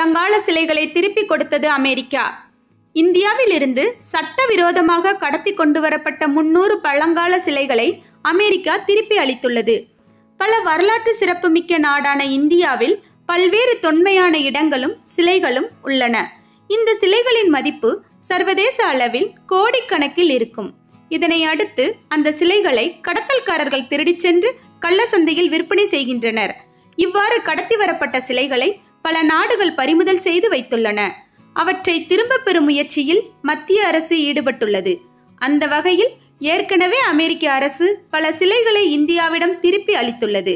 பழங்கால சிலைகளை திருப்பி கொடுத்தது அமெரிக்கா. இந்தியாவில் இருந்து சட்டவிரோதமாக கடத்தி கொண்டு வரப்பட்ட 300 பழங்கால சிலைகளை அமெரிக்கா திருப்பி அளித்துள்ளது. பல வரலாற்று சிறப்புமிக்க நாடான இந்தியாவில் பல்வேறு தொன்மையான இடங்களும் சிலைகளும் உள்ளன. இந்த சிலைகளின் மதிப்பு சர்வதேச அளவில் கோடிக்கணக்கில் இருக்கும். இதனை அடுத்து அந்த சிலைகளை கடத்தல்காரர்கள் திருடிச் சென்று கள்ளசந்தையில் விற்பனை செய்கின்றனர். இவ்வாறு கடத்தி வரப்பட்ட சிலைகளை பல நாடுகள் பறிமுதல் செய்து வைத்துள்ளன. அவற்றை திரும்ப பெறும் முயற்சியில் மத்திய அரசு ஈடுபட்டுள்ளது. அந்த வகையில் ஏற்கனவே அமெரிக்க அரசு பல சிலைகளை இந்தியாவிடம் திருப்பி அளித்துள்ளது.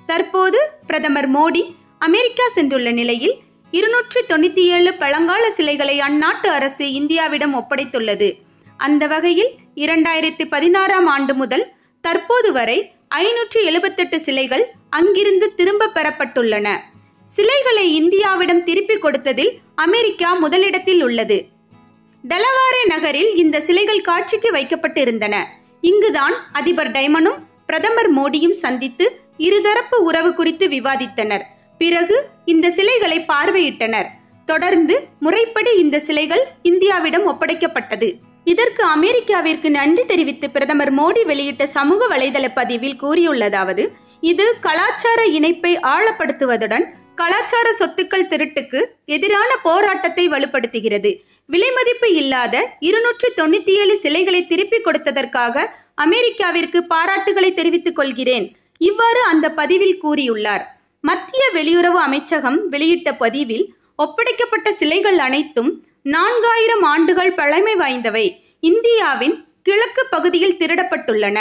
தற்போது பிரதமர் மோடி அமெரிக்கா சென்றுள்ள நிலையில் 297 பழங்கால சிலைகளை அந்நாட்டு அரசு இந்தியாவிடம் ஒப்படைத்துள்ளது. அந்த வகையில் 2016ஆம் ஆண்டு முதல் தற்போது வரை 578 சிலைகள் அங்கிருந்து திரும்ப பெறப்பட்டுள்ளன. சிலைகளை இந்தியாவிடம் திருப்பி கொடுத்ததில் அமெரிக்கா முதலிடத்தில் உள்ளது. டெலவாரே நகரில் இந்த சிலைகள் காட்சிக்கு வைக்கப்பட்டிருந்தன. இங்குதான் அதிபர் டைமனும் பிரதமர் மோடியும் சந்தித்து இருதரப்பு உறவு குறித்து விவாதித்தனர். பிறகு இந்த சிலைகளை பார்வையிட்டனர். தொடர்ந்து முறைப்படி இந்த சிலைகள் இந்தியாவிடம் ஒப்படைக்கப்பட்டது. இதற்கு அமெரிக்காவிற்கு நன்றி தெரிவித்து பிரதமர் மோடி வெளியிட்ட சமூக வலைதள பதிவில் கூறியுள்ளதாவது: இது கலாச்சார இணைப்பை ஆழப்படுத்துவதுடன் கலாச்சார சொத்துக்கள் திருட்டுக்கு எதிரான போராட்டத்தை வலுப்படுத்துகிறது. விலைமதிப்பு இல்லாத 297 சிலைகளை திருப்பி கொடுத்ததற்காக அமெரிக்காவிற்கு பாராட்டுகளை தெரிவித்துக் கொள்கிறேன். இவ்வாறு அந்த பதிவில் கூறியுள்ளார். மத்திய வெளியுறவு அமைச்சகம் வெளியிட்ட பதிவில் ஒப்படைக்கப்பட்ட சிலைகள் அனைத்தும் 4000 ஆண்டுகள் பழமை வாய்ந்தவை. இந்தியாவின் கிழக்கு பகுதியில் திருடப்பட்டுள்ளன.